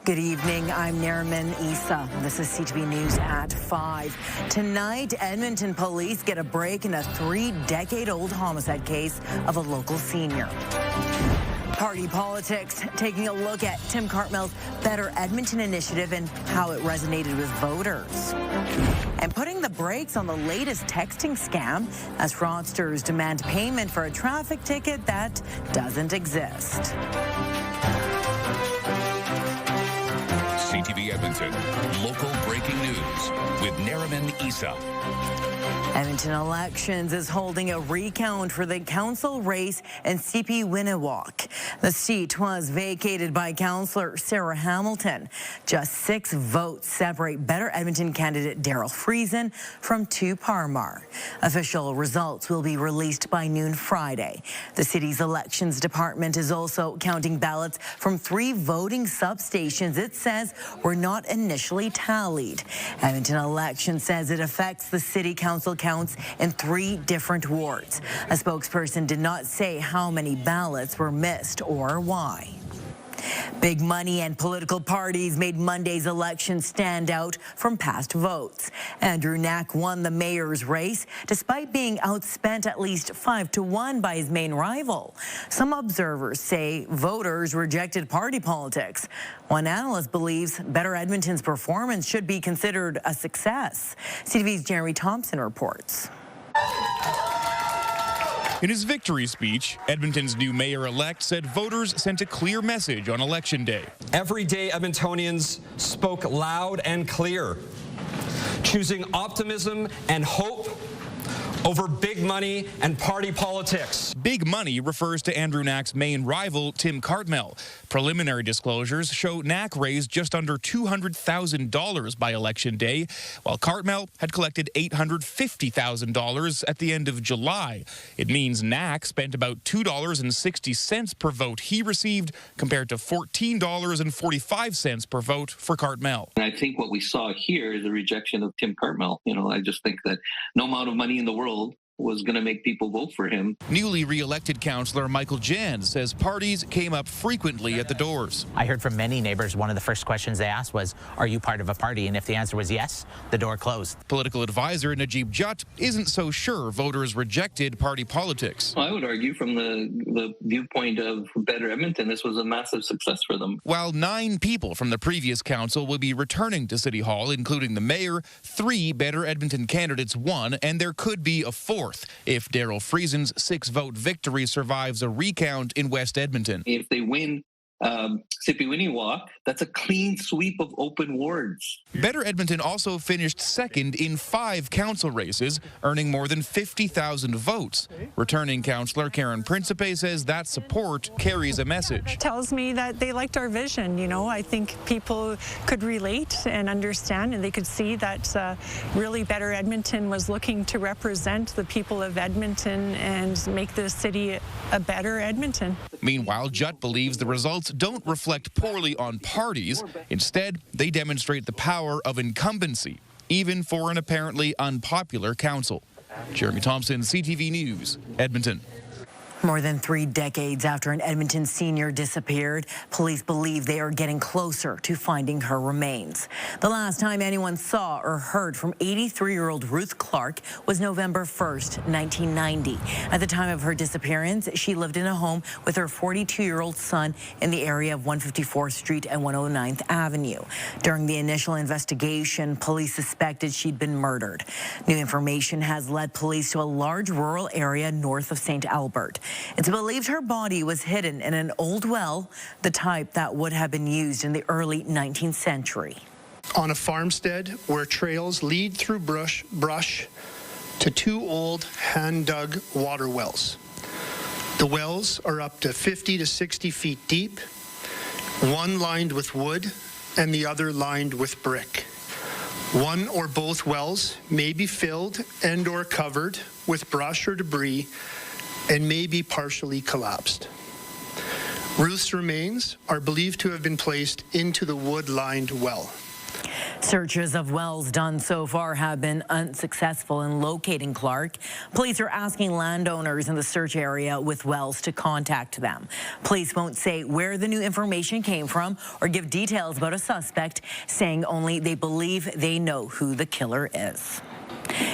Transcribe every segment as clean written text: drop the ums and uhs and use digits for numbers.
Good evening, I'm Nariman Issa. This is CTV News at 5. Tonight, Edmonton police get a break in a 3-decade-old homicide case of a local senior. Party politics, taking a look at Tim Cartmell's Better Edmonton initiative and how it resonated with voters. And putting the brakes on the latest texting scam as fraudsters demand payment for a traffic ticket that doesn't exist. CTV Edmonton, local breaking news with Nariman Issa. Edmonton Elections is holding a recount for the council race in CP Winniwalk. The seat was vacated by Councillor Sarah Hamilton. Just 6 votes separate Better Edmonton candidate Daryl Friesen from 2 Parmar. Official results will be released by noon Friday. The city's elections department is also counting ballots from 3 voting substations it says were not initially tallied. Edmonton Elections says it affects the city council counts in 3 different wards. A spokesperson did not say how many ballots were missed or why. Big money and political parties made Monday's election stand out from past votes. Andrew Knack won the mayor's race despite being outspent at least 5-1 by his main rival. Some observers say voters rejected party politics. One analyst believes Better Edmonton's performance should be considered a success. CTV's Jeremy Thompson reports. In his victory speech, Edmonton's new mayor-elect said voters sent a clear message on Election Day. Everyday Edmontonians spoke loud and clear, choosing optimism and hope over big money and party politics. Big money refers to Andrew Knack's main rival, Tim Cartmell. Preliminary disclosures show Knack raised just under $200,000 by Election Day, while Cartmell had collected $850,000 at the end of July. It means Knack spent about $2.60 per vote he received, compared to $14.45 per vote for Cartmell. I think what we saw here is a rejection of Tim Cartmell. I just think that no amount of money in the world was going to make people vote for him. Newly re-elected councillor Michael Jan says parties came up frequently at the doors. I heard from many neighbors one of the first questions they asked was, are you part of a party? And if the answer was yes, the door closed. Political advisor Najib Jutt isn't so sure voters rejected party politics. I would argue from the viewpoint of Better Edmonton, this was a massive success for them. While 9 people from the previous council will be returning to City Hall, including the mayor, 3 Better Edmonton candidates won, and there could be a 4th if Daryl Friesen's 6-vote victory survives a recount in West Edmonton. If they win CP Winniwalk, that's a clean sweep of open wards. Better Edmonton also finished second in 5 council races, earning more than 50,000 votes. Returning councillor Karen Principe says that support carries a message. Tells me that they liked our vision. I think people could relate and understand, and they could see that really Better Edmonton was looking to represent the people of Edmonton and make the city a better Edmonton. Meanwhile, Jutt believes the results don't reflect poorly on parties. Instead, they demonstrate the power of incumbency, even for an apparently unpopular council. Jeremy Thompson, CTV News, Edmonton. More than 3 decades after an Edmonton senior disappeared, police believe they are getting closer to finding her remains. The last time anyone saw or heard from 83-year-old Ruth Clark was November 1st, 1990. At the time of her disappearance, she lived in a home with her 42-year-old son in the area of 154th Street and 109th Avenue. During the initial investigation, police suspected she'd been murdered. New information has led police to a large rural area north of St. Albert. It's believed her body was hidden in an old well, the type that would have been used in the early 19th century. On a farmstead where trails lead through brush to 2 old hand-dug water wells. The wells are up to 50 to 60 feet deep, one lined with wood and the other lined with brick. One or both wells may be filled and or covered with brush or debris and may be partially collapsed. Ruth's remains are believed to have been placed into the wood-lined well. Searches of wells done so far have been unsuccessful in locating Clark. Police are asking landowners in the search area with wells to contact them. Police won't say where the new information came from or give details about a suspect, saying only they believe they know who the killer is.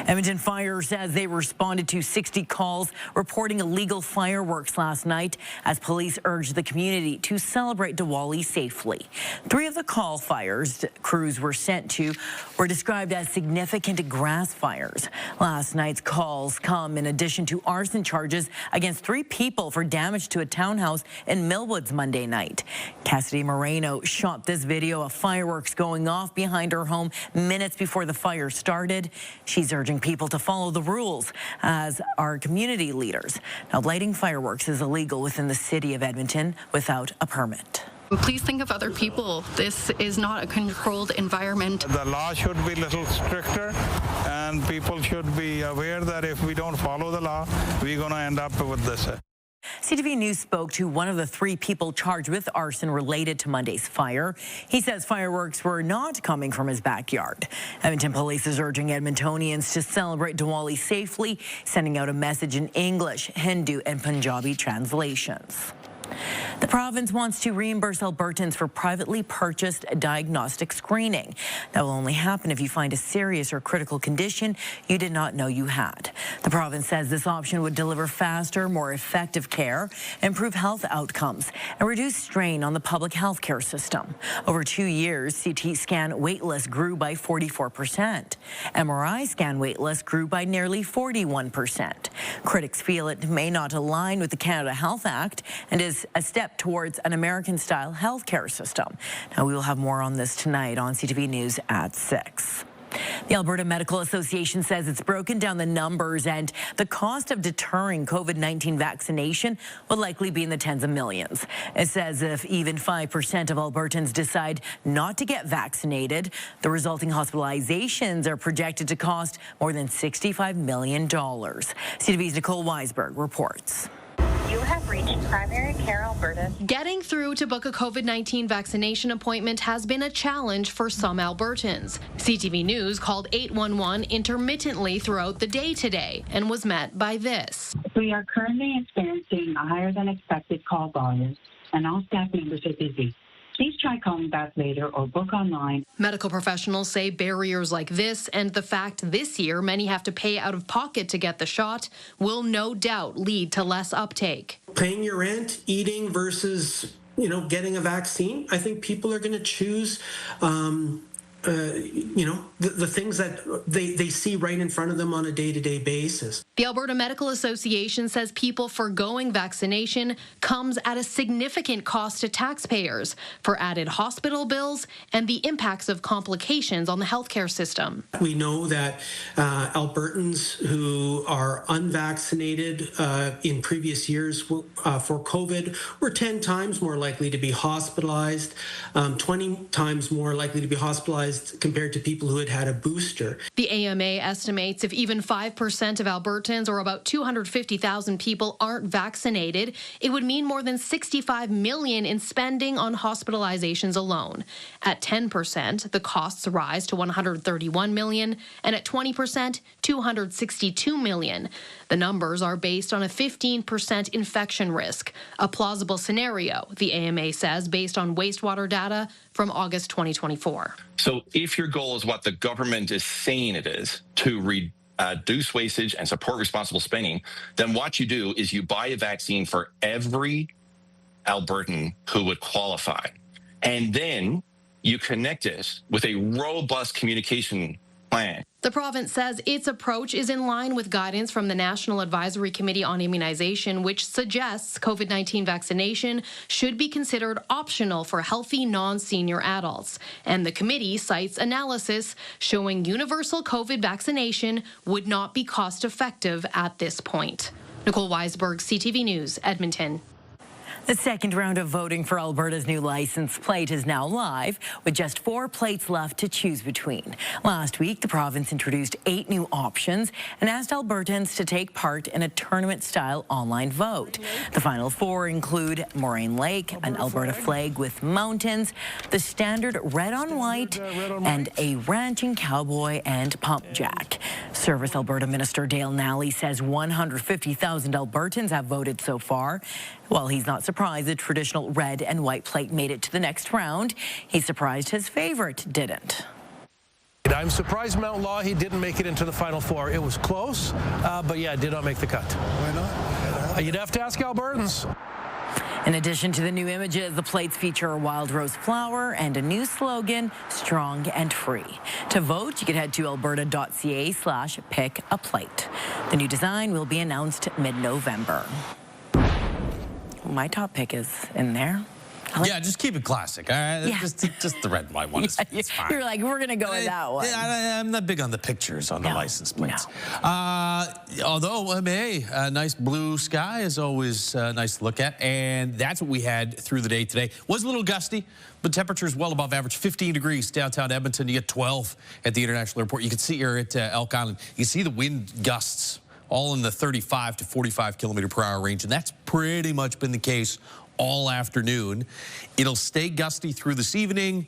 Edmonton Fire says they responded to 60 calls reporting illegal fireworks last night as police urged the community to celebrate Diwali safely. 3 of the call fires crews were sent to were described as significant grass fires. Last night's calls come in addition to arson charges against 3 people for damage to a townhouse in Millwoods Monday night. Cassidy Moreno shot this video of fireworks going off behind her home minutes before the fire started. She's urging people to follow the rules, as are community leaders. Now, lighting fireworks is illegal within the city of Edmonton without a permit. Please think of other people. This is not a controlled environment. The law should be a little stricter, and people should be aware that if we don't follow the law, we're going to end up with this. CTV News spoke to one of the 3 people charged with arson related to Monday's fire. He says fireworks were not coming from his backyard. Edmonton police is urging Edmontonians to celebrate Diwali safely, sending out a message in English, Hindu, and Punjabi translations. The province wants to reimburse Albertans for privately purchased diagnostic screening. That will only happen if you find a serious or critical condition you did not know you had. The province says this option would deliver faster, more effective care, improve health outcomes, and reduce strain on the public health care system. Over 2 years, CT scan waitlists grew by 44%. MRI scan waitlists grew by nearly 41%. Critics feel it may not align with the Canada Health Act and is a step towards an American-style healthcare system. Now, we will have more on this tonight on CTV News at 6. The Alberta Medical Association says it's broken down the numbers, and the cost of deterring COVID-19 vaccination will likely be in the tens of millions. It says if even 5% of Albertans decide not to get vaccinated, the resulting hospitalizations are projected to cost more than $65 million. CTV's Nicole Weisberg reports. You have reached Primary Care Alberta. Getting through to book a COVID-19 vaccination appointment has been a challenge for some Albertans. CTV News called 811 intermittently throughout the day today and was met by this. We are currently experiencing a higher than expected call volume, and all staff members are busy. Please try calling back later or book online. Medical professionals say barriers like this and the fact this year many have to pay out of pocket to get the shot will no doubt lead to less uptake. Paying your rent, eating versus, getting a vaccine. I think people are going to choose, the things that they see right in front of them on a day-to-day basis. The Alberta Medical Association says people forgoing vaccination comes at a significant cost to taxpayers for added hospital bills and the impacts of complications on the healthcare system. We know that Albertans who are unvaccinated in previous years for COVID were 10 times more likely to be hospitalized, 20 times more likely to be hospitalized compared to people who had had a booster. The AMA estimates if even 5% of Albertans, or about 250,000 people, aren't vaccinated, it would mean more than $65 million in spending on hospitalizations alone. At 10%, the costs rise to $131 million, and at 20%, $262 million. The numbers are based on a 15% infection risk, a plausible scenario, the AMA says, based on wastewater data from August 2024. So if your goal is what the government is saying it is, to reduce wastage and support responsible spending, then what you do is you buy a vaccine for every Albertan who would qualify. And then you connect it with a robust communication plan. The province says its approach is in line with guidance from the National Advisory Committee on Immunization, which suggests COVID-19 vaccination should be considered optional for healthy non-senior adults. And the committee cites analysis showing universal COVID vaccination would not be cost-effective at this point. Nicole Weisberg, CTV News, Edmonton. The second round of voting for Alberta's new license plate is now live, with just 4 plates left to choose between. Last week, the province introduced 8 new options and asked Albertans to take part in a tournament-style online vote. The final 4 include Moraine Lake, an Alberta flag with mountains, the standard red on white, and a ranching cowboy and pump jack. Service Alberta Minister Dale Nally says 150,000 Albertans have voted so far. While he's not surprised the traditional red and white plate made it to the next round, he's surprised his favorite didn't. I'm surprised Mount Loughy didn't make it into the Final Four. It was close, but yeah, it did not make the cut. Why not? You'd have to ask Albertans. In addition to the new images, the plates feature a wild rose flower and a new slogan, strong and free. To vote, you can head to alberta.ca/pick-a-plate. The new design will be announced mid-November. My top pick is in there. Yeah, just keep it classic. All right, Yeah. just the red and white one. It's fine. You're like, we're going to go with that one. I'm not big on the pictures on the license plates. Although, hey, a nice blue sky is always nice to look at, and that's what we had through the day today. Was a little gusty, but temperatures well above average. 15 degrees downtown Edmonton. You get 12 at the International Airport. You can see here at Elk Island, you can see the wind gusts all in the 35 to 45 kilometer per hour range, and that's pretty much been the case all afternoon. It'll stay gusty through this evening,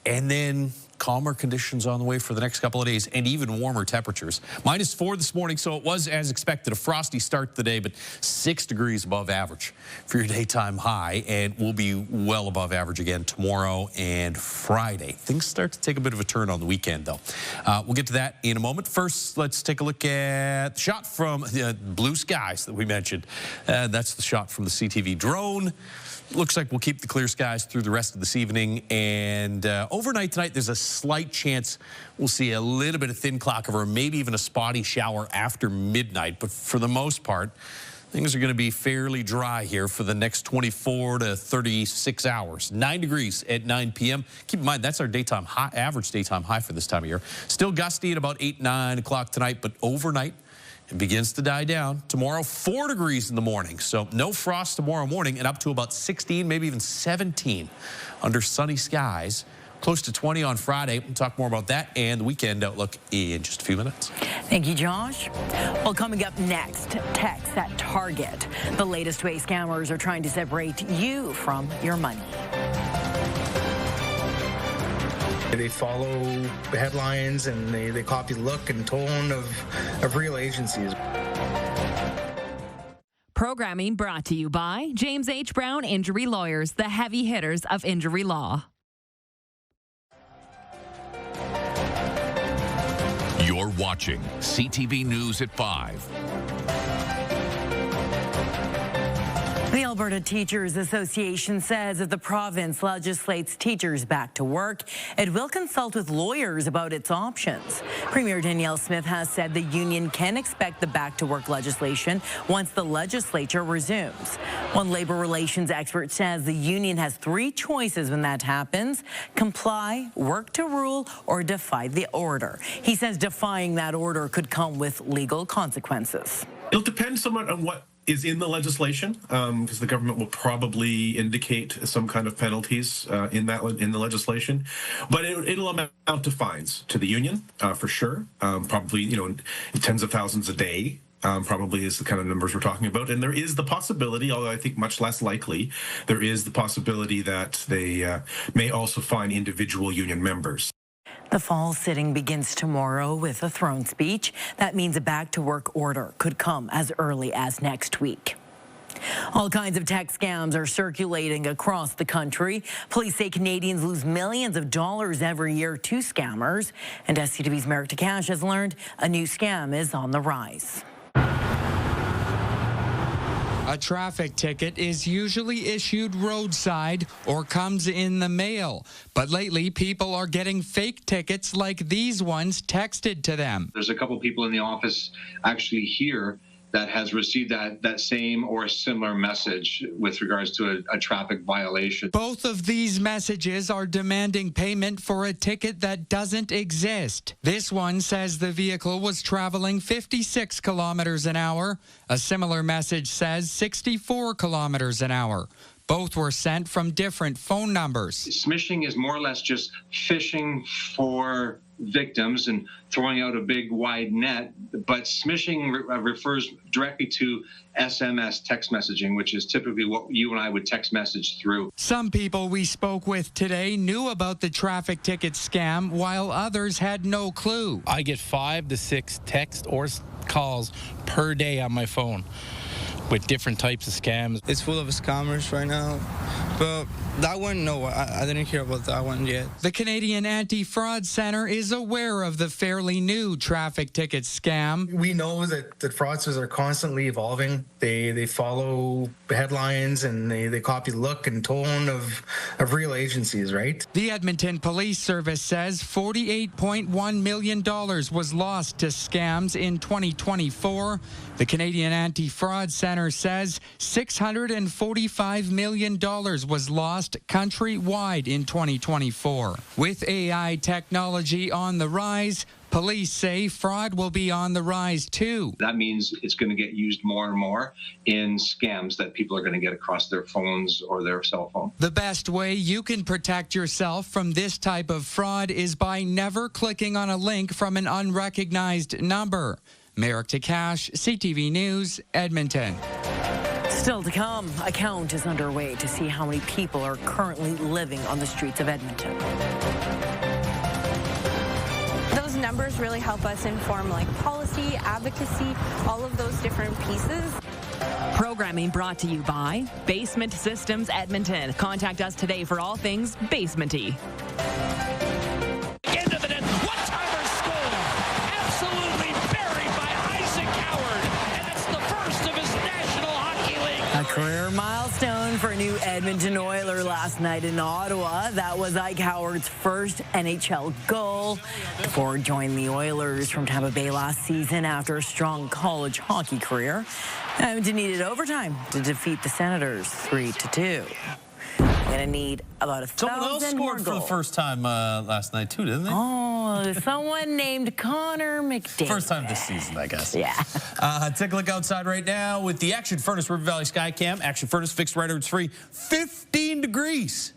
and then calmer conditions on the way for the next couple of days, and even warmer temperatures. -4 this morning, so it was as expected. A frosty start to the day, but 6 degrees above average for your daytime high, and we'll be well above average again tomorrow and Friday. Things start to take a bit of a turn on the weekend, though. We'll get to that in a moment. First, let's take a look at the shot from the blue skies that we mentioned. That's the shot from the CTV drone. Looks like we'll keep the clear skies through the rest of this evening, and overnight tonight there's a slight chance we'll see a little bit of thin cloud cover, maybe even a spotty shower after midnight, but for the most part things are going to be fairly dry here for the next 24 to 36 hours. 9 degrees at 9 p.m. Keep in mind, that's our daytime high, average daytime high for this time of year. Still gusty at about 8, 9 o'clock tonight, but overnight it begins to die down. Tomorrow, 4 degrees in the morning. So no frost tomorrow morning, and up to about 16, maybe even 17 under sunny skies. Close to 20 on Friday. We'll talk more about that and the weekend outlook in just a few minutes. Thank you, Josh. Well, coming up next, text at Target. The latest way scammers are trying to separate you from your money. They follow the headlines and they copy the look and tone of real agencies. Programming brought to you by James H. Brown Injury Lawyers, the heavy hitters of injury law. You're watching CTV News at 5. The Alberta Teachers Association says if the province legislates teachers back to work, it will consult with lawyers about its options. Premier Danielle Smith has said the union can expect the back-to-work legislation once the legislature resumes. One labor relations expert says the union has 3 choices when that happens: comply, work to rule, or defy the order. He says defying that order could come with legal consequences. It'll depend somewhat on what is in the legislation, because the government will probably indicate some kind of penalties in the legislation, but it'll amount to fines to the union for sure. Probably, tens of thousands a day. Probably is the kind of numbers we're talking about. And there is the possibility, although I think much less likely, there is the possibility that they may also fine individual union members. The fall sitting begins tomorrow with a throne speech. That means a back-to-work order could come as early as next week. All kinds of tech scams are circulating across the country. Police say Canadians lose millions of dollars every year to scammers. And as CTV's Merrick DeCash has learned, a new scam is on the rise. A traffic ticket is usually issued roadside or comes in the mail. But lately, people are getting fake tickets like these ones texted to them. There's a couple people in the office actually here that has received that same or similar message with regards to a traffic violation. Both of these messages are demanding payment for a ticket that doesn't exist. This one says the vehicle was traveling 56 kilometers an hour. A similar message says 64 kilometers an hour. Both were sent from different phone numbers. Smishing is more or less just fishing for victims and throwing out a big wide net, but smishing refers directly to SMS text messaging, which is typically what you and I would text message through. Some people we spoke with today knew about the traffic ticket scam, while others had no clue. I get 5 to 6 texts or calls per day on my phone with different types of scams. It's full of scammers right now, but that one, no, I didn't hear about that one yet. The Canadian Anti-Fraud Centre is aware of the fairly new traffic ticket scam. We know that fraudsters are constantly evolving. They follow headlines and they copy the look and tone of real agencies, right? The Edmonton Police Service says $48.1 million was lost to scams in 2024. The Canadian Anti-Fraud Centre says $645 million was lost countrywide in 2024. With AI technology on the rise, police say fraud will be on the rise too. That means it's going to get used more and more in scams that people are going to get across their phones or their cell phone. The best way you can protect yourself from this type of fraud is by never clicking on a link from an unrecognized number. Merrick Takash, CTV News, Edmonton. Still to come, a count is underway to see how many people are currently living on the streets of Edmonton. Those numbers really help us inform policy, advocacy, all of those different pieces. Programming brought to you by Basement Systems Edmonton. Contact us today for all things basement-y. Into the net. What-timer scored. Absolutely buried by Isaac Howard. And it's the first of his National Hockey League. A career milestone for a new Edmonton Oiler last night in Ottawa. That was Ike Howard's first NHL goal. Ford joined the Oilers from Tampa Bay last season after a strong college hockey career. Edmonton needed overtime to defeat the Senators 3-2. Gonna need about 1,000 Someone else scored for the first time last night too, didn't they? Oh, someone named Connor McDavid. First time this season, I guess. Yeah. Take a look outside right now with the Action Furnace River Valley Skycam. Action Furnace fixed right over it's free. 15 degrees.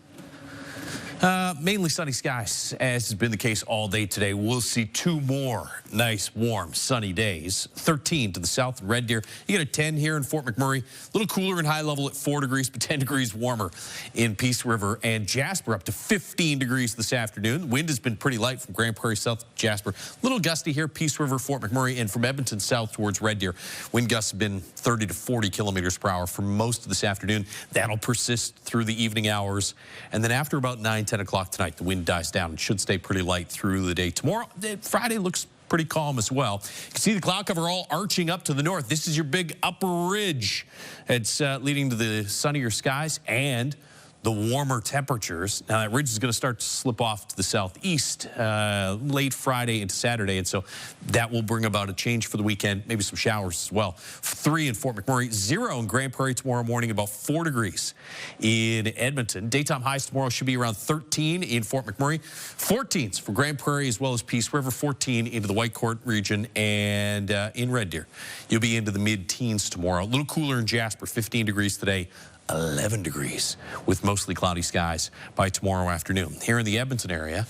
Mainly sunny skies, as has been the case all day today. We'll see 2 more nice, warm, sunny days. 13 to the south in Red Deer. You get a 10 here in Fort McMurray. A little cooler and high level at 4 degrees, but 10 degrees warmer in Peace River and Jasper, up to 15 degrees this afternoon. Wind has been pretty light from Grand Prairie south to Jasper. A little gusty here, Peace River, Fort McMurray, and from Edmonton south towards Red Deer. Wind gusts have been 30 to 40 kilometers per hour for most of this afternoon. That'll persist through the evening hours. And then after about 9-10 o'clock tonight, the wind dies down and should stay pretty light through the day. Tomorrow, Friday looks pretty calm as well. You can see the cloud cover all arching up to the north. This is your big upper ridge. It's leading to the sunnier skies and the warmer temperatures. Now, that ridge is going to start to slip off to the southeast late Friday into Saturday, and so that will bring about a change for the weekend, maybe some showers as well. 3 in Fort McMurray, 0 in Grand Prairie tomorrow morning, about 4 degrees in Edmonton. Daytime highs tomorrow should be around 13 in Fort McMurray, 14s for Grand Prairie as well as Peace River, 14 into the Whitecourt region, and in Red Deer, you'll be into the mid-teens tomorrow. A little cooler in Jasper, 15 degrees today. 11 degrees with mostly cloudy skies by tomorrow afternoon. Here in the Edmonton area,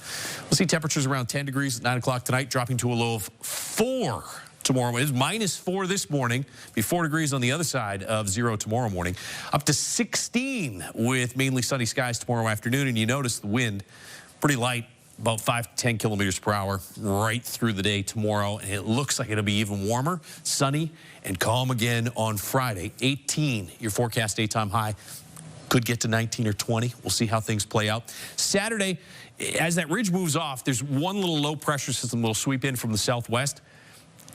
we'll see temperatures around 10 degrees at 9 o'clock tonight, dropping to a low of 4 tomorrow. It is -4 this morning, be 4 degrees on the other side of 0 tomorrow morning. Up to 16 with mainly sunny skies tomorrow afternoon. And you notice the wind pretty light, about 5 to 10 kilometers per hour right through the day tomorrow. And it looks like it'll be even warmer, sunny, and calm again on Friday. 18, your forecast daytime high. Could get to 19 or 20. We'll see how things play out. Saturday, as that ridge moves off, there's one little low pressure system that'll sweep in from the southwest.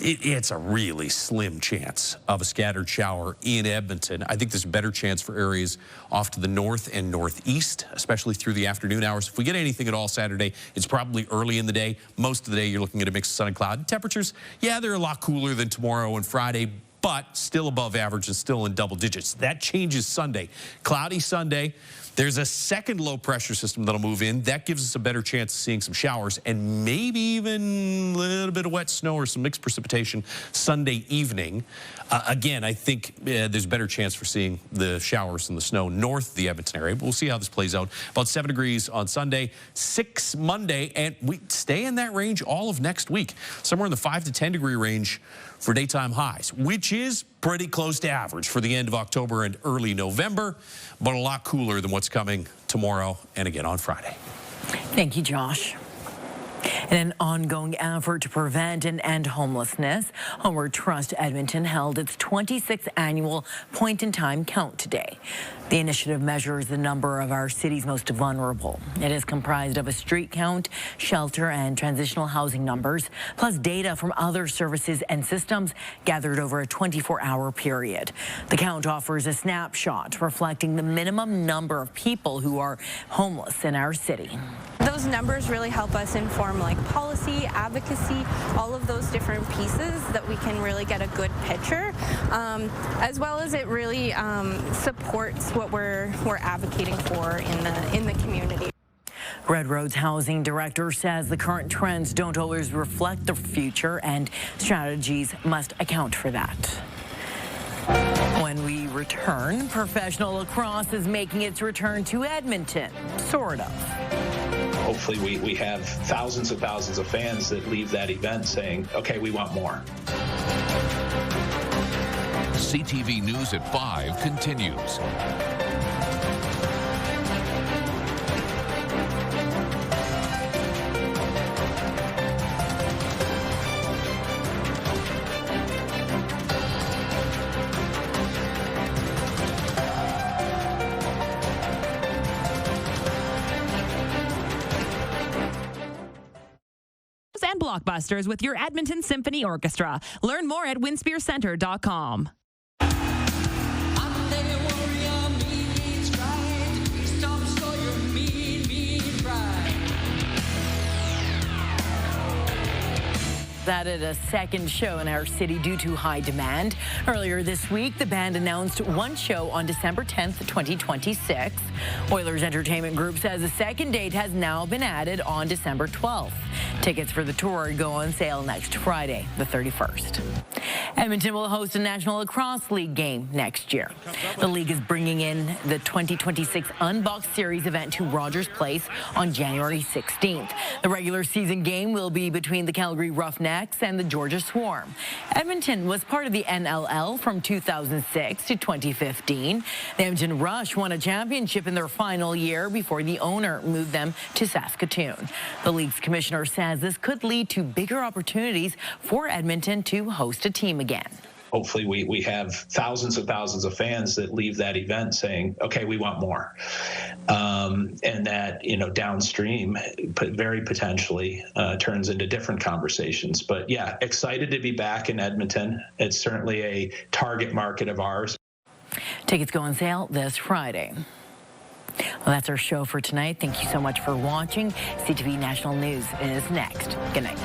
It's a really slim chance of a scattered shower in Edmonton. I think there's a better chance for areas off to the north and northeast, especially through the afternoon hours. If we get anything at all Saturday, it's probably early in the day. Most of the day, you're looking at a mix of sun and cloud. Temperatures, yeah, they're a lot cooler than tomorrow and Friday, but still above average and still in double digits. That changes Sunday. Cloudy Sunday. There's a second low pressure system that'll move in. That gives us a better chance of seeing some showers and maybe even a little bit of wet snow or some mixed precipitation Sunday evening. Again, I think there's a better chance for seeing the showers and the snow north of the Edmonton area. But we'll see how this plays out. About 7 degrees on Sunday, 6 Monday, and we stay in that range all of next week. Somewhere in the 5 to 10 degree range for daytime highs, which is pretty close to average for the end of October and early November, but a lot cooler than what's coming tomorrow and again on Friday. Thank you, Josh. In an ongoing effort to prevent and end homelessness, Homeward Trust Edmonton held its 26th annual point-in-time count today. The initiative measures the number of our city's most vulnerable. It is comprised of a street count, shelter, and transitional housing numbers, plus data from other services and systems gathered over a 24-hour period. The count offers a snapshot reflecting the minimum number of people who are homeless in our city. Those numbers really help us inform policy, advocacy, all of those different pieces that we can really get a good picture, as well as it really supports what we're advocating for in the community. Red Road's housing director says the current trends don't always reflect the future and strategies must account for that. When we return, professional lacrosse is making its return to Edmonton, sort of. Hopefully we have thousands and thousands of fans that leave that event saying, okay, we want more. CTV News at 5 continues. And blockbusters with your Edmonton Symphony Orchestra. Learn more at winspearcenter.com. Added a second show in our city due to high demand. Earlier this week, the band announced one show on December 10th, 2026. Oilers Entertainment Group says a second date has now been added on December 12th. Tickets for the tour go on sale next Friday, the 31st. Edmonton will host a National Lacrosse League game next year. The league is bringing in the 2026 Unboxed Series event to Rogers Place on January 16th. The regular season game will be between the Calgary Roughnecks and the Georgia Swarm. Edmonton was part of the NLL from 2006 to 2015. The Edmonton Rush won a championship in their final year before the owner moved them to Saskatoon. The league's commissioner says this could lead to bigger opportunities for Edmonton to host a team again. Hopefully we have thousands and thousands of fans that leave that event saying, okay, we want more. And that, downstream very potentially turns into different conversations. But yeah, excited to be back in Edmonton. It's certainly a target market of ours. Tickets go on sale this Friday. Well, that's our show for tonight. Thank you so much for watching. CTV National News is next. Good night.